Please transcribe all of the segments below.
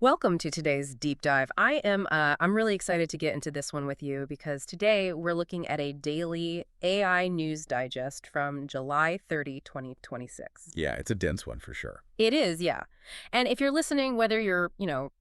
Welcome to today's deep dive. I'm really excited to get into this one with you because today we're looking at a daily AI news digest from July 30, 2026. Yeah, it's a dense one for sure. It is, yeah. And if you're listening, whether you're,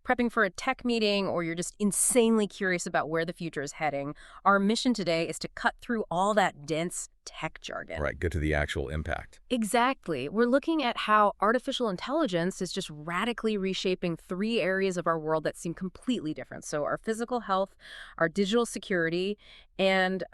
prepping for a tech meeting or you're just insanely curious about where the future is heading, our mission today is to cut through all that dense tech jargon. Right, get to the actual impact. Exactly. We're looking at how artificial intelligence is just radically reshaping three areas of our world that seem completely different. So our physical health, our digital security, and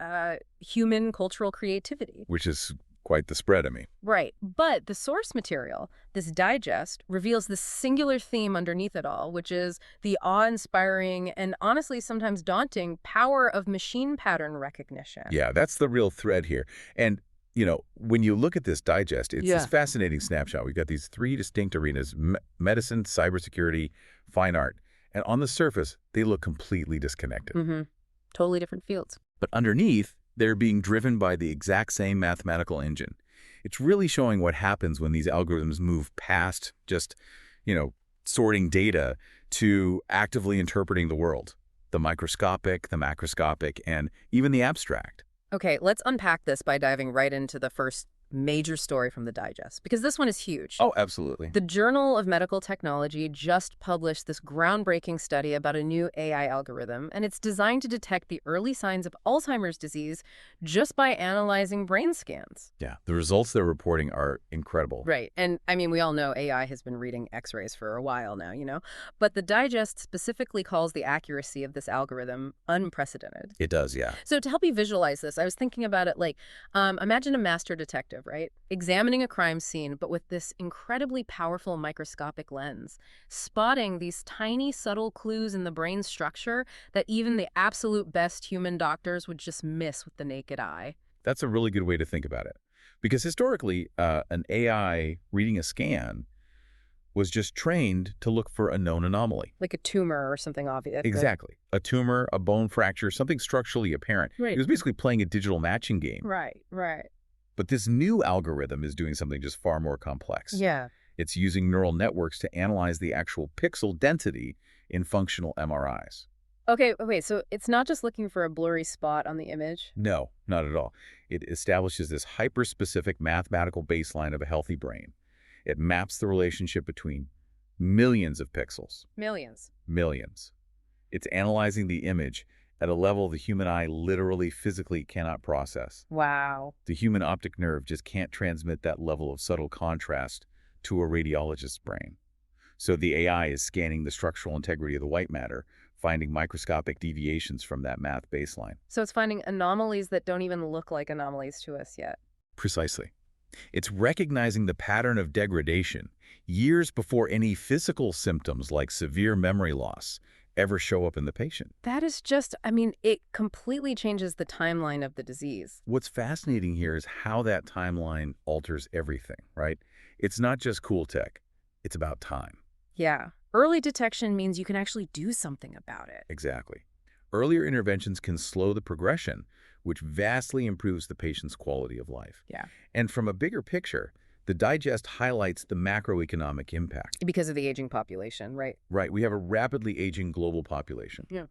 human cultural creativity. Which is quite the spread, I mean. Right. But the source material, this digest, reveals this singular theme underneath it all, which is the awe-inspiring and honestly sometimes daunting power of machine pattern recognition. Yeah, that's the real thread here. And, when you look at this digest, it's this fascinating snapshot. We've got these three distinct arenas, medicine, cybersecurity, fine art. And on the surface, they look completely disconnected. Mm-hmm. Totally different fields. But underneath, they're being driven by the exact same mathematical engine. It's really showing what happens when these algorithms move past just, sorting data to actively interpreting the world, the microscopic, the macroscopic, and even the abstract. Okay, let's unpack this by diving right into the first major story from the digest, because this one is huge. Oh, absolutely. The Journal of Medical Technology just published this groundbreaking study about a new AI algorithm, and it's designed to detect the early signs of Alzheimer's disease just by analyzing brain scans. Yeah, the results they're reporting are incredible. Right. And I mean, we all know AI has been reading x-rays for a while now, But the digest specifically calls the accuracy of this algorithm unprecedented. It does, yeah. So to help you visualize this, I was thinking about it like, imagine a master detective, right? Examining a crime scene, but with this incredibly powerful microscopic lens, spotting these tiny, subtle clues in the brain structure that even the absolute best human doctors would just miss with the naked eye. That's a really good way to think about it. Because historically, an AI reading a scan was just trained to look for a known anomaly. Like a tumor or something obvious. Exactly. A tumor, a bone fracture, something structurally apparent. Right. It was basically playing a digital matching game. Right. But this new algorithm is doing something just far more complex. Yeah. It's using neural networks to analyze the actual pixel density in functional MRIs. Okay, wait, so it's not just looking for a blurry spot on the image? No, not at all. It establishes this hyper-specific mathematical baseline of a healthy brain. It maps the relationship between millions of pixels. Millions. Millions. It's analyzing the image at a level the human eye literally physically cannot process. Wow. The human optic nerve just can't transmit that level of subtle contrast to a radiologist's brain. So the AI is scanning the structural integrity of the white matter, finding microscopic deviations from that math baseline. So it's finding anomalies that don't even look like anomalies to us yet. Precisely. It's recognizing the pattern of degradation years before any physical symptoms like severe memory loss ever show up in the patient. That is just, it completely changes the timeline of the disease. What's fascinating here is how that timeline alters everything, right? It's not just cool tech. It's about time. Yeah. Early detection means you can actually do something about it. Exactly. Earlier interventions can slow the progression, which vastly improves the patient's quality of life. Yeah. And from a bigger picture, the digest highlights the macroeconomic impact. Because of the aging population, right? Right. We have a rapidly aging global population. Yeah.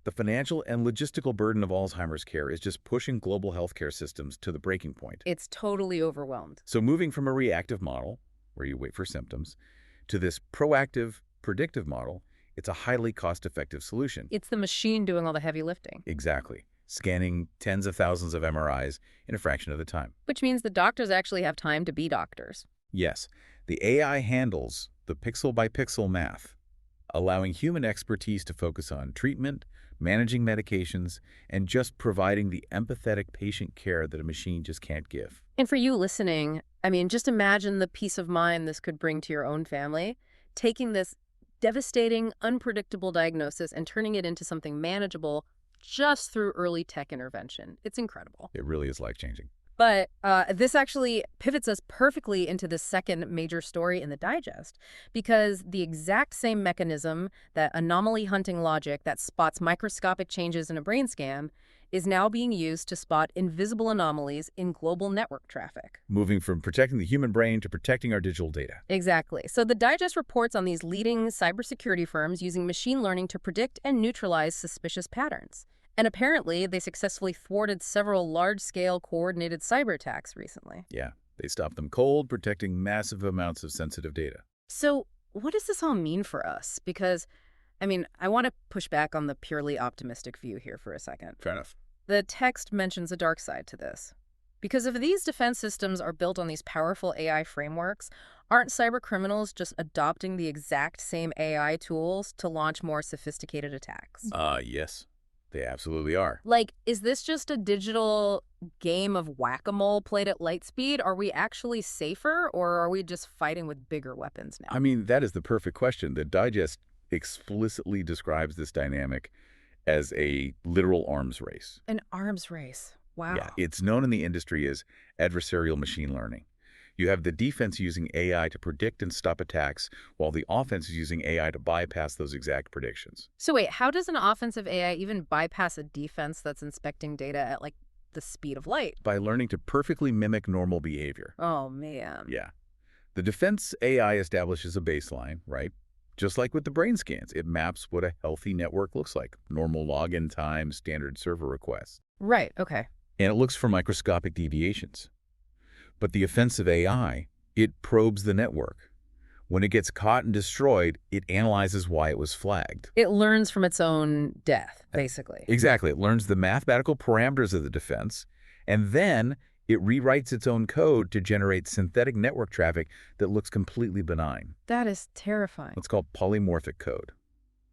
The financial and logistical burden of Alzheimer's care is just pushing global healthcare systems to the breaking point. It's totally overwhelmed. So moving from a reactive model, where you wait for symptoms, to this proactive, predictive model, it's a highly cost-effective solution. It's the machine doing all the heavy lifting. Exactly. Scanning tens of thousands of MRIs in a fraction of the time. Which means the doctors actually have time to be doctors. Yes, the AI handles the pixel-by-pixel math, allowing human expertise to focus on treatment, managing medications, and just providing the empathetic patient care that a machine just can't give. And for you listening, just imagine the peace of mind this could bring to your own family, taking this devastating, unpredictable diagnosis and turning it into something manageable just through early tech intervention. It's incredible. It really is life-changing. But this actually pivots us perfectly into the second major story in the digest, because the exact same mechanism, that anomaly hunting logic that spots microscopic changes in a brain scan, is now being used to spot invisible anomalies in global network traffic. Moving from protecting the human brain to protecting our digital data. Exactly. So the digest reports on these leading cybersecurity firms using machine learning to predict and neutralize suspicious patterns. And apparently, they successfully thwarted several large-scale coordinated cyber attacks recently. Yeah, they stop them cold, protecting massive amounts of sensitive data. So what does this all mean for us? Because, I want to push back on the purely optimistic view here for a second. Fair enough. The text mentions a dark side to this. Because if these defense systems are built on these powerful AI frameworks, aren't cyber criminals just adopting the exact same AI tools to launch more sophisticated attacks? Yes, they absolutely are. Like, is this just a digital game of whack-a-mole played at light speed? Are we actually safer, or are we just fighting with bigger weapons now? That is the perfect question. The digest explicitly describes this dynamic as a literal arms race. An arms race. Wow. Yeah, it's known in the industry as adversarial machine learning. You have the defense using AI to predict and stop attacks, while the offense is using AI to bypass those exact predictions. So wait, how does an offensive AI even bypass a defense that's inspecting data at, like, the speed of light? By learning to perfectly mimic normal behavior. Oh, man. Yeah. The defense AI establishes a baseline, right? Just like with the brain scans, it maps what a healthy network looks like. Normal login time, standard server requests. Right, okay. And it looks for microscopic deviations. But the offensive AI, it probes the network. When it gets caught and destroyed, it analyzes why it was flagged. It learns from its own death, basically. Exactly. It learns the mathematical parameters of the defense, and then it rewrites its own code to generate synthetic network traffic that looks completely benign. That is terrifying. It's called polymorphic code.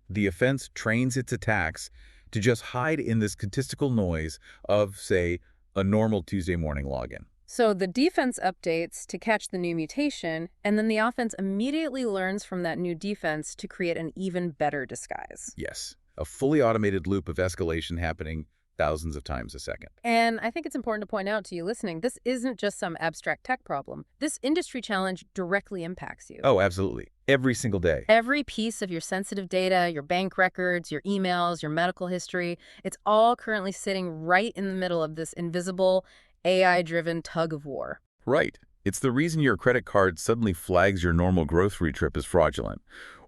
The offense trains its attacks to just hide in the statistical noise of, say, a normal Tuesday morning login. So the defense updates to catch the new mutation, and then the offense immediately learns from that new defense to create an even better disguise. Yes, a fully automated loop of escalation happening thousands of times a second. And I think it's important to point out to you listening, this isn't just some abstract tech problem. This industry challenge directly impacts you. Oh, absolutely. Every single day. Every piece of your sensitive data, your bank records, your emails, your medical history, it's all currently sitting right in the middle of this invisible, AI-driven tug of war. Right. It's the reason your credit card suddenly flags your normal grocery trip as fraudulent.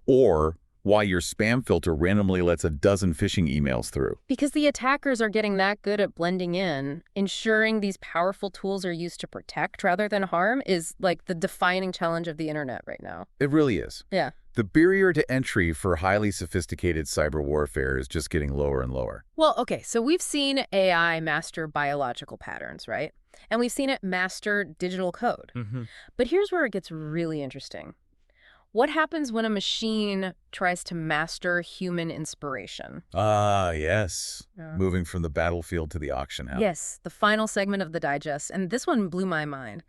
Or why your spam filter randomly lets a dozen phishing emails through. Because the attackers are getting that good at blending in, ensuring these powerful tools are used to protect rather than harm is like the defining challenge of the internet right now. It really is. Yeah. The barrier to entry for highly sophisticated cyber warfare is just getting lower and lower. Well, okay, so we've seen AI master biological patterns, right? And we've seen it master digital code. But here's where it gets really interesting. What happens when a machine tries to master human inspiration? Ah, yes. Yeah. Moving from the battlefield to the auction house. Yes, the final segment of the digest, and this one blew my mind.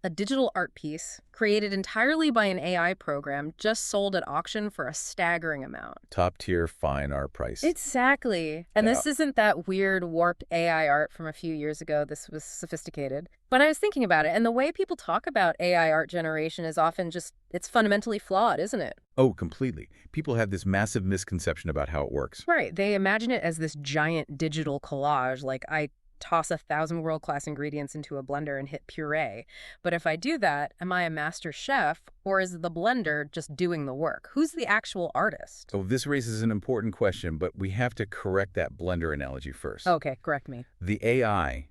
A digital art piece, created entirely by an AI program, just sold at auction for a staggering amount. Top-tier fine art price. Exactly. And this isn't that weird, warped AI art from a few years ago. This was sophisticated. But I was thinking about it, and the way people talk about AI art generation is often just, it's fundamentally flawed, isn't it? Oh, completely. People have this massive misconception about how it works. Right. They imagine it as this giant digital collage, like I toss 1,000 world-class ingredients into a blender and hit puree. But if I do that, am I a master chef, or is the blender just doing the work? Who's the actual artist? Oh, this raises an important question, but we have to correct that blender analogy first. Okay, correct me. The AI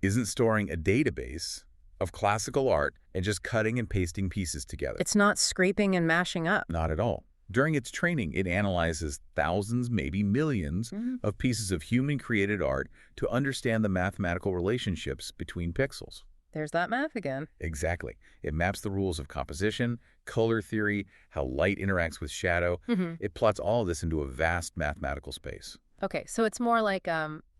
isn't storing a database of classical art and just cutting and pasting pieces together. It's not scraping and mashing up. Not at all. During its training, it analyzes thousands, maybe millions, of pieces of human-created art to understand the mathematical relationships between pixels. There's that math again. Exactly. It maps the rules of composition, color theory, how light interacts with shadow. It plots all of this into a vast mathematical space. Okay, so it's more like,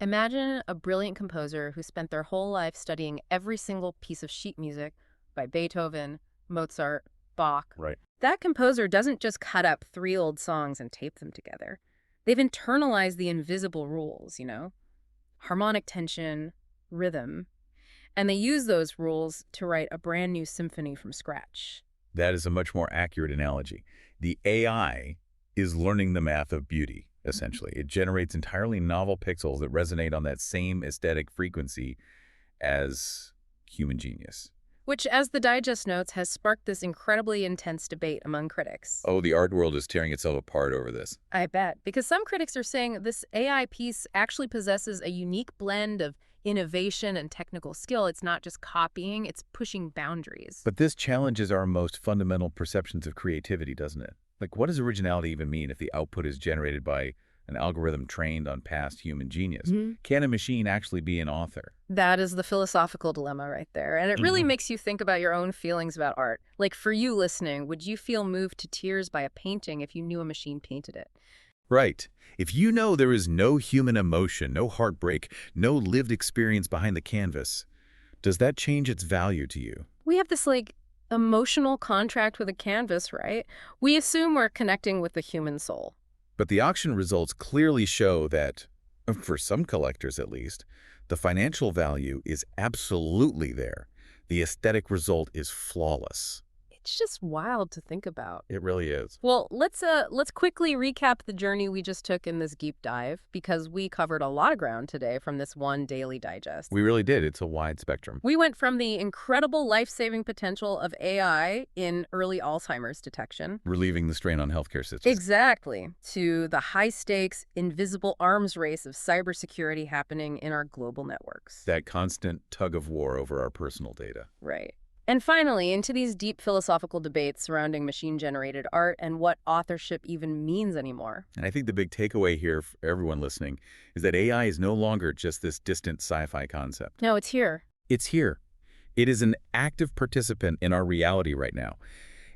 imagine a brilliant composer who spent their whole life studying every single piece of sheet music by Beethoven, Mozart, Bach. Right. That composer doesn't just cut up 3 old songs and tape them together. They've internalized the invisible rules, harmonic tension, rhythm. And they use those rules to write a brand new symphony from scratch. That is a much more accurate analogy. The AI is learning the math of beauty, essentially. It generates entirely novel pixels that resonate on that same aesthetic frequency as human genius. Which, as the digest notes, has sparked this incredibly intense debate among critics. Oh, the art world is tearing itself apart over this. I bet. Because some critics are saying this AI piece actually possesses a unique blend of innovation and technical skill. It's not just copying, it's pushing boundaries. But this challenges our most fundamental perceptions of creativity, doesn't it? Like, what does originality even mean if the output is generated by an algorithm trained on past human genius? Can a machine actually be an author? That is the philosophical dilemma right there. And it really makes you think about your own feelings about art. Like for you listening, would you feel moved to tears by a painting if you knew a machine painted it? Right. If you know there is no human emotion, no heartbreak, no lived experience behind the canvas, does that change its value to you? We have this emotional contract with a canvas, right? We assume we're connecting with the human soul. But the auction results clearly show that, for some collectors at least, the financial value is absolutely there. The aesthetic result is flawless. It's just wild to think about. It really is. Well, let's quickly recap the journey we just took in this deep dive, because we covered a lot of ground today from this one daily digest. We really did. It's a wide spectrum. We went from the incredible life-saving potential of AI in early Alzheimer's detection. Relieving the strain on healthcare systems. Exactly. To the high-stakes, invisible arms race of cybersecurity happening in our global networks. That constant tug of war over our personal data. Right. And finally, into these deep philosophical debates surrounding machine-generated art and what authorship even means anymore. And I think the big takeaway here for everyone listening is that AI is no longer just this distant sci-fi concept. No, it's here. It's here. It is an active participant in our reality right now.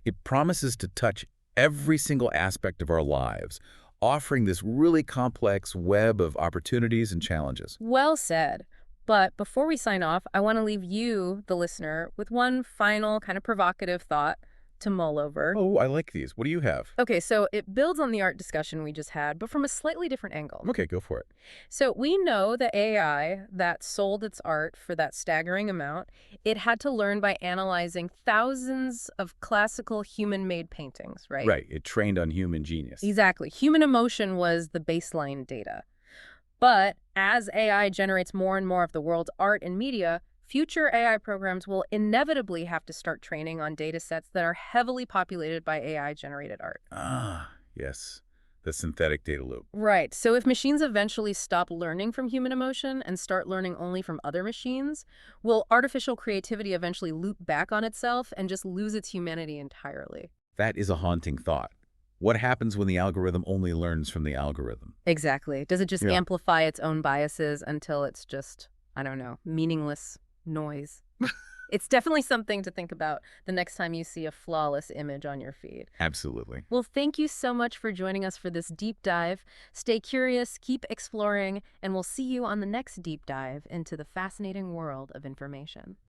It promises to touch every single aspect of our lives, offering this really complex web of opportunities and challenges. Well said. But before we sign off, I want to leave you, the listener, with one final kind of provocative thought to mull over. Oh, I like these. What do you have? Okay, so it builds on the art discussion we just had, but from a slightly different angle. Okay, go for it. So we know the AI that sold its art for that staggering amount, it had to learn by analyzing thousands of classical human-made paintings, right? Right. It trained on human genius. Exactly. Human emotion was the baseline data. But as AI generates more and more of the world's art and media, future AI programs will inevitably have to start training on data sets that are heavily populated by AI-generated art. Ah, yes. The synthetic data loop. Right. So if machines eventually stop learning from human emotion and start learning only from other machines, will artificial creativity eventually loop back on itself and just lose its humanity entirely? That is a haunting thought. What happens when the algorithm only learns from the algorithm? Exactly. Does it just amplify its own biases until it's just, I don't know, meaningless noise? It's definitely something to think about the next time you see a flawless image on your feed. Absolutely. Well, thank you so much for joining us for this deep dive. Stay curious, keep exploring, and we'll see you on the next deep dive into the fascinating world of information.